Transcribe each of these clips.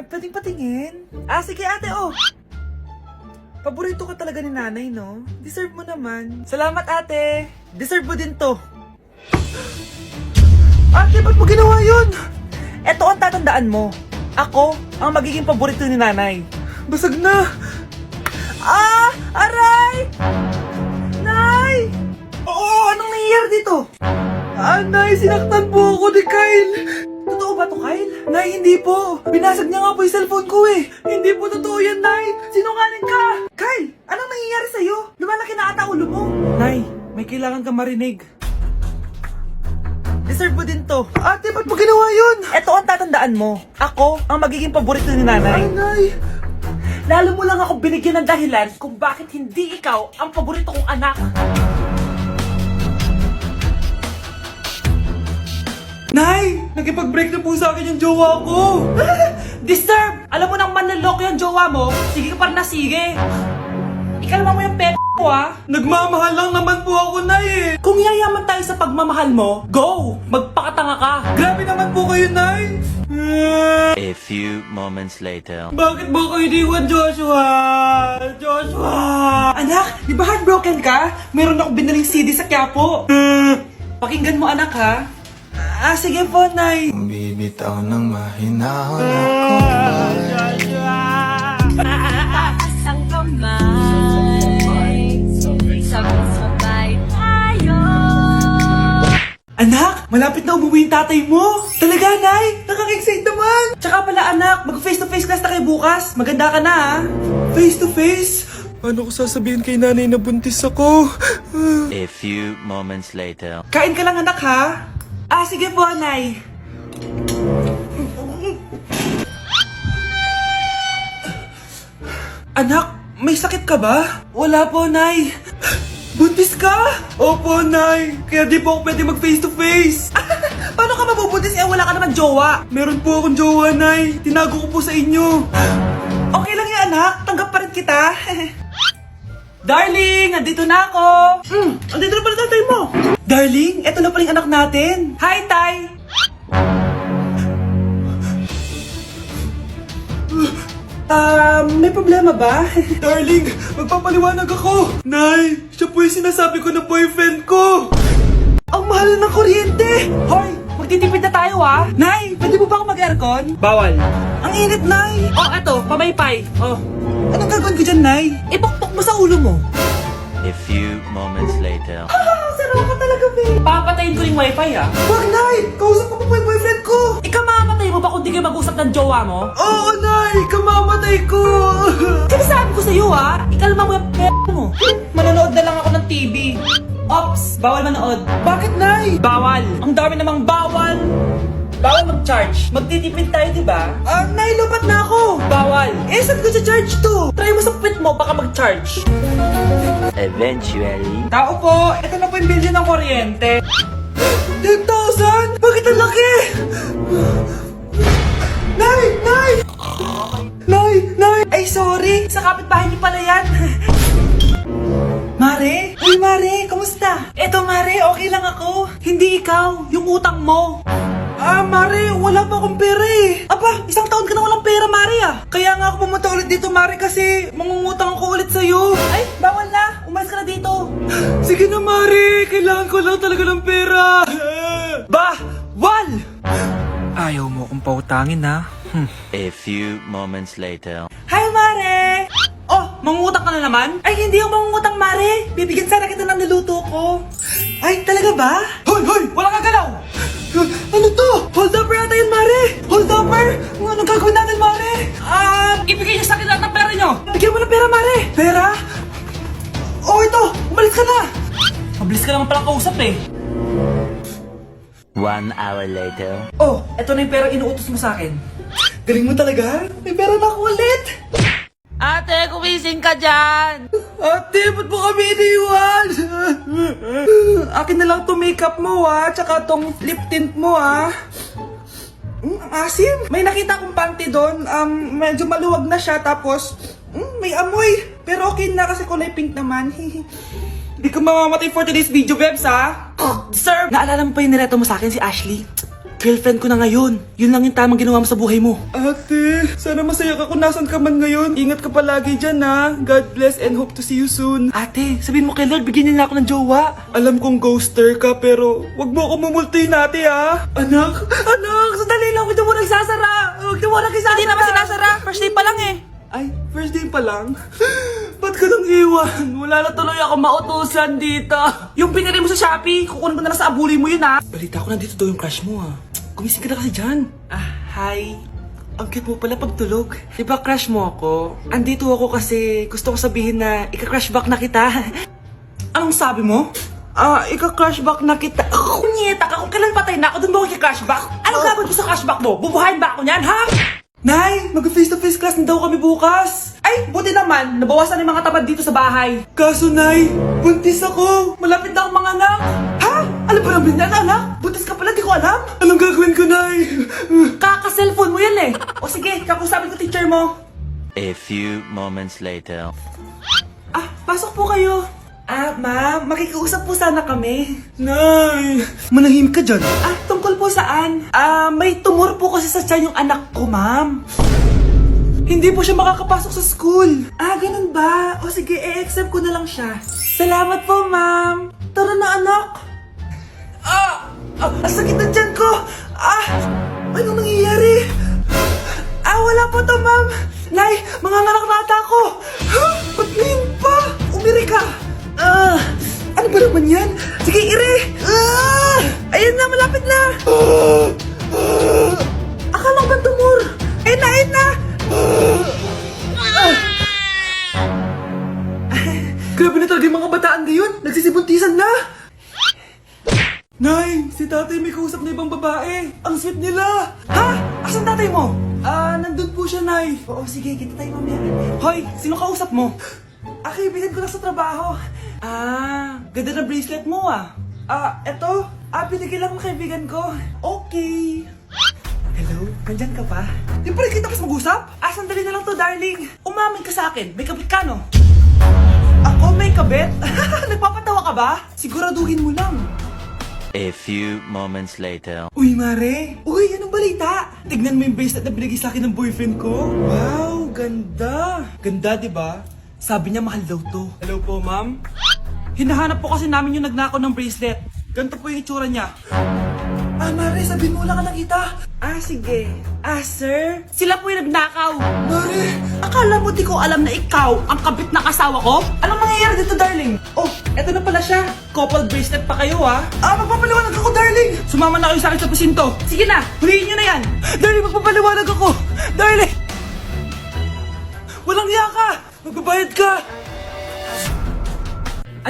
pwedeng patingin? Ah, sige ate, oh. Paborito ka talaga ni nanay, no? Deserve mo naman. Salamat ate. Deserve mo din to. Ate, ba't mo ginawa yun? Eto ang tatandaan mo. Ako ang magiging paborito ni nanay. Basag na. Ah! Aray! Nay! Oo, anong nangyayari dito? Ah, Nay, sinaktan po ako ni Kyle. Totoo ba to, Kyle? Nay, hindi po. Binasag niya nga po yung cellphone ko eh. Hindi po totoo yan, Nay. Sinungaling ka. Kyle, anong nangyayari sa'yo? Lumalaki na ata ulo mo. Nay, may kailangan ka marinig. Deserve mo din to. Ate, ba't mo ginawa yun? Eto ang tatandaan mo. Ako ang magiging paborito ni nanay. Ay, Nay. Lalo mo lang ako binigyan ng dahilan kung bakit hindi ikaw ang paborito kong anak. Nay! Nakipag-break na po sa akin yung jowa ko! Disturb! Alam mo nang manloloko yung jowa mo, sige ka pa rin na sige! Ikalma mo yung ko ah! Nagmamahal lang naman po ako, Nay eh! Kung yayaman tayo sa pagmamahal mo, go! Magpakatanga ka! Grabe naman po kayo, Nay! A few moments later. Bakit mo ko iniwan, Joshua? Joshua! Anak, di ba heartbroken ka? Meron akong binaling CD sa Quiapo. Pakinggan mo, anak, ha? Ah, sige po, Nay. Bibitaw ng mahinahon ako Taas ang kamay, sabay-sabay tayo. Anak, malapit na umuwi yung tatay mo. Talaga, Nay? Nakaka-excite naman. Tsaka pala, anak, mag-face-to-face class na kayo bukas. Maganda ka na, ha? Face-to-face? Paano ko sasabihin kay nanay na buntis ako? A few moments later. Kain ka lang, anak, ha? Ah, sige po, Nay. Anak, may sakit ka ba? Wala po, Nay. Buntis ka? Opo, Nay. Kaya di po ako pwede mag face-to-face. Paano ka mabubuntis wala ka naman jowa? Meron po akong jowa, Nay. Tinago ko po sa inyo. Okay lang yan, anak. Tanggap pa rin kita. Darling, andito na ako. Andito na pala tatay mo. Darling, eto na pala yung anak natin. Hi, Tay. May problema ba? Darling, magpapaliwanag ako. Nay, siya po yung sinasabi ko na boyfriend ko. Ang mahal ng kuryente. Hoy, magtitipid na tayo ah. Nay, pwede mo ba ako mag-aircon? Bawal. Ang init, Nay. Oh, eto, pamaypay. Oh. Anong gagawin ko dyan, Nay? Ipokpok mo sa ulo mo. A few moments later. Sarap ka talaga, babe. Papatayin ko yung wifi, ah. Wag, Nay! Kausap ko pa po yung boyfriend ko. Ikamamatay mo ba kung di kayo mag-usap ng jowa mo? Oo, Nay! Ikamamatay ko! Sinasabi ko sa'yo, ah. Ikalma mo yung mo. Manonood na lang ako ng TV. Ops! Bawal manood. Bakit, Nay? Bawal. Ang dami namang bawal. Bawal mag-charge. Magtitipid tayo, di ba? Nay, lupat na ako. Bawal. Eh, saan ko charge to? Try mo sa puwit mo, baka mag-charge. Eventually. Tao po, ito na po yung bill ng kuryente. 10,000? Bakit ang laki? Nay! Nay! Nay! Nay! Ay, sorry. Sa kapitbahay niyo pala yan. Mare? Uy, Mare, kamusta? Eto, Mare, okay lang ako. Hindi ikaw, yung utang mo. Mare, wala pa akong pera eh. Aba, isang taon ka na walang pera, Mare ah. Kaya nga ako pumunta ulit dito, Mare, kasi mangungutang ako ulit sa'yo. Ay, bawal na. Umalis ka na dito. Sige na, Mare. Kailangan ko lang talaga ng pera. Wal! Ayaw mo akong pautangin, ha? A few moments later. Hi, Mare! Oh, mangungutang ka na naman? Ay, hindi ako mangungutang, Mare. Bibigyan sana kita ng niluto ko. Ay, talaga ba? Hoy! Hoy! Wala kang galaw! Ano to? Hold up yata yun, Mare! Hold upper! Anong gagawin natin, Mare? Ibigay niyo sa akin lahat ng pera niyo! Bigyan mo ng pera, Mare! Pera? Oh, ito! Umalis ka na! Mabilis ka naman palang kausap eh. 1 hour later. Oh, eto na yung pera inuutos mo sa akin. Galing mo talaga? May pera na ako ulit! Ate, kumising ka dyan! Ate, ba't mo kami iniwan? Akin na lang to makeup mo tsaka tong lip tint mo ang asim. May nakita akong panty doon, medyo maluwag na siya tapos may amoy. Pero okay na kasi kulay pink naman. Hindi ka mamamatay for today's video, Bebs, ha? Sir! Naalala mo pa yung nireto mo sa akin si Ashley? Girlfriend ko na ngayon. Yun lang yung tamang ginawa mo sa buhay mo. Ate, sana masaya ka kung nasan ka man ngayon. Ingat ka palagi dyan ha. God bless and hope to see you soon. Ate, sabihin mo kay Lord, bigyan niya na ako ng jowa. Alam kong ghoster ka pero wag mo ako mumultuin ate ha. Anak, sandali lang. Huwag na mo nagsasara. Huwag na mo nagsasara. Hindi naman sinasara. First day pa lang eh. Ay, first day pa lang? Ba't ka nang iwan? Wala na tuloy ako mautusan dito. Yung pinili mo sa Shopee, kukunin ko na lang sa abuli mo yun ha. Balita ko nandito daw yung crush mo ha. Gumising ka na kasi dyan. Hi. Ang cute mo pala pagtulog. Diba crush mo ako? Andito ako kasi gusto ko sabihin na ika-crush back na kita. Anong sabi mo? Ika-crush back na kita. Kunyeta ka, kung kailan patay na ako, dun ba ako ika-crush back? Anong gagawin ko sa crush back mo? Bubuhayin ba ako niyan, ha? Nay, mag-face-to-face class na daw kami bukas. Ay, buti naman, nabawasan yung mga tabad dito sa bahay. Kaso, Nay, buntis ako. Malapit na akong mga anak. Ha? Alam ba namin yan, anak? Buntis ka pala, di ko alam. Anong gagawin ko, Nay? Kaka-cellphone mo yan eh. O sige, kakusapin ko teacher mo. A few moments later. Pasok po kayo. Ma'am, makikiusap po sana kami. Nay, manahim ka dyan. Tungkol po saan? May tumor po kasi sa tiyan yung anak ko, ma'am. Hindi po siya makakapasok sa school. Ganun ba? O sige, i-accept ko na lang siya. Salamat po, ma'am. Tara na, anak. Ang sakit ng tiyan ko. Anong nangyayari? Wala po to, ma'am. Nay, mga ngalak-rata ko. Ba't ngayon pa? Umiri ka. Ano ba naman yan? Sige, ire! Ayan na, malapit na! Akala ko ba tumor? Ayun na! Grabe na talaga yung mga bataan ngayon! Nagsisibuntisan na! Nay, si tatay may kausap na ibang babae. Ang sweet nila! Ha? Asan tatay mo? Nandun po siya, Nay. Oo, sige, kita tayo mamaya. Hoy, sino kausap mo? Kaibigan ko lang sa trabaho. Ganda na bracelet mo eto. Binigay lang ng kaibigan ko. Okay. Hello, nandyan ka pa? Di pa rin kita kasi mag-usap? Sandali na lang to, darling. Umamin ka sa akin. May kabit ka, no? Ako may kabit? Nagpapatawa ka ba? Siguraduhin mo lang. A few moments later. Uy, Mare! Uy, anong balita? Tignan mo yung bracelet na binigay sa akin ng boyfriend ko. Wow, ganda! Ganda, di ba? Sabi niya mahal daw to. Hello po, ma'am? Hinahanap po kasi namin yung nagnakaw ng bracelet. Ganito po yung itsura niya. Mare, sabihin mo lang ka nakita. Sige. Sir? Sila po yung nagnakaw. Mare! Akala mo di ko alam na ikaw ang kabit na kasawa ko? Anong mangyayari dito, darling? Oh, eto na pala siya. Couple bracelet pa kayo, magpapaliwanag ako, darling. Sumama na kayo sa akin sa presinto. Sige na, huliin nyo na yan. Darling, magpapaliwanag ako. Darling! Walang hiya ka! Magbabayad ka!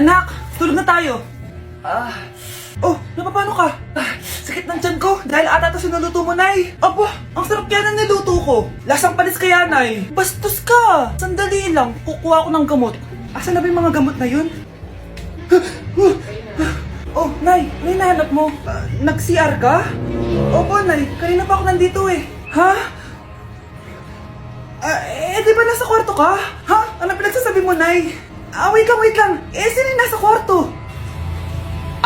Anak, tulog na tayo. Napapano ka? Sakit ng tiyan ko dahil ata ito sinuluto mo, Nay. Aba, ang sarap kaya na niluto ko. Lasang panis kaya, Nay. Bastos ka. Sandali lang, kukuha ko ng gamot. Asan na ba yung mga gamot na yun? Nay, ano yung nahanap mo? Nag-CR ka? Opo, Nay. Kanina pa ako nandito eh. Ha? Di ba nasa kwarto ka? Ha? Ano pinagsasabi mo, Nay? Wait lang. Sino yung nasa kwarto?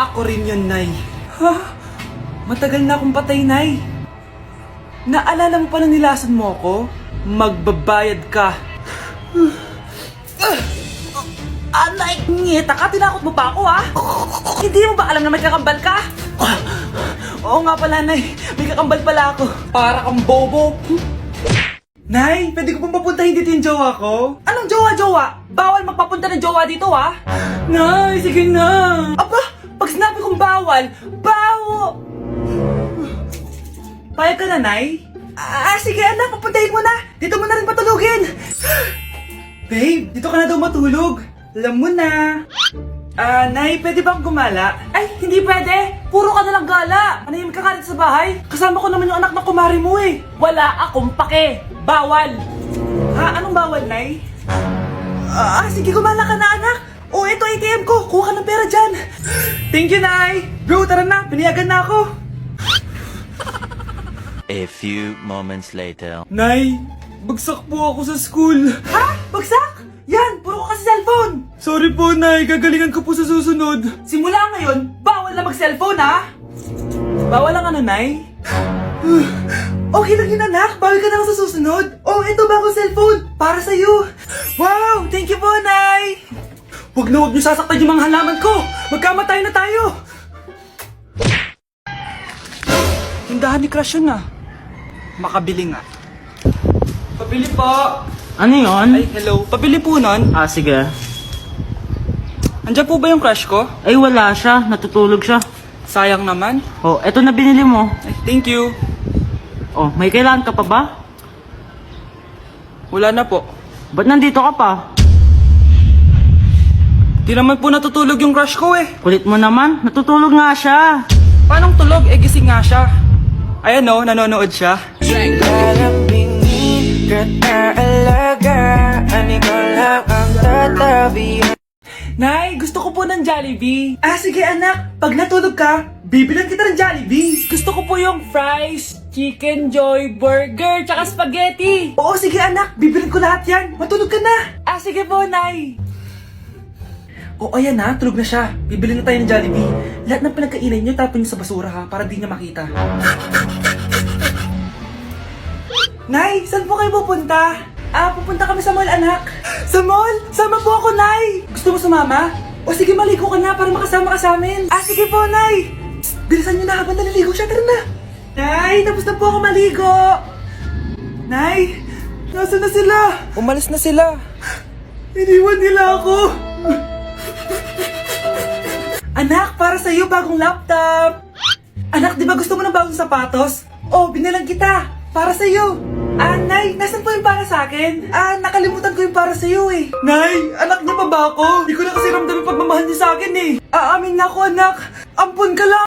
Ako rin yun, Nay. Ha? Matagal na akong patay, Nay. Naalala mo pa na nilasan mo ako? Magbabayad ka. Nay, ngita ka? Tinakot mo pa ako, ha? Hindi mo ba alam na may kakambal ka? Oo nga pala, Nay. May kakambal pala ako. Para kang bobo. Nay, pwede ko pong papuntahin dito yung jowa ko? Anong jowa? Bawal magpapunta ng jowa dito, ha? Nay, sige na. Aba, pag sinabi kong bawal, Payag ka na, Nay? Sige anak, papuntahin mo na. Dito mo na rin patulugin. Babe, dito ka na daw matulog. Alam mo na. Nay, pwede bang gumala? Ay, hindi pwede. Puro ka nalang gala. Manahimik ka dito sa bahay. Kasama ko naman yung anak ng kumari mo eh. Wala akong pake. Bawal. Anong bawal, Nay? Sige, gumala ka na, anak. Ito ATM ko. Kuha ka ng pera dyan. Thank you, Nay. Bro, tara na. Piniyagan na ako. A few moments later. Nay, bagsak po ako sa school. Ha? Bagsak? Yan, puro ka kasi cellphone. Sorry po, Nay. Gagalingan ko po sa susunod. Simula ngayon, bawal na mag-cellphone, ha? Bawal ang ano, Nay? Okay lang yun, anak. Bawal ka na sa susunod. Oh, ito bagong cellphone. Para sa'yo. Wow! Thank you po, Nay! Huwag na huwag niyo sasaktan yung mga halaman ko. Magkamatay na tayo. Tindahan ni Crush yun ah. Makabili nga. Pabili po. Ano yun? Ay, hello. Pabili po nun. Ah, sige. Andiyan po ba yung crush ko? Ay, wala siya. Natutulog siya. Sayang naman. Oh, eto na binili mo. Ay, thank you. Oh, may kailangan ka pa ba? Wala na po. Ba't nandito ka pa? Di naman po natutulog yung crush ko eh. Kulit mo naman. Natutulog nga siya. Paanong tulog? Eh, gising nga siya. Ayan o, nanonood siya. Nay, gusto ko po ng Jollibee. Ah, sige anak. Pag natulog ka, bibilan kita ng Jollibee. Gusto ko po yung fries, chicken joy, burger, tsaka spaghetti. Oo, sige anak. Bibilan ko lahat yan. Matulog ka na. Ah, sige po, Nay. Oo, ayan na. Tulog na siya. Bibili na tayo ng Jollibee. Lahat ng pinagkainan niyo, tapon niyo sa basura ha, para di niya makita. Nay, saan po kayo pupunta? Ah, pupunta kami sa mall, anak. Sa mall? Sama po ako, Nay. Gusto mo sumama? O sige, maligo ka na para makasama ka sa amin. Ah, sige po, Nay. Psst, bilisan niyo na habang naliligo siya. Tara na. Nay, tapos na po ako maligo. Nay, nasaan na sila? Umalis na sila. Iniwan nila ako. Anak, para sa'yo, bagong laptop. Anak, di ba gusto mo ng bagong sapatos? Oh, binalang kita. Para sa'yo. Ah, Nay, nasan po yung para sa akin? Ah, nakalimutan ko yung para sa'yo eh. Nay, anak niya pa ba ako? Hindi ko na kasi ramdam yung pagmamahal niya sa akin eh. Aamin na ako, anak. Ampun ka lang.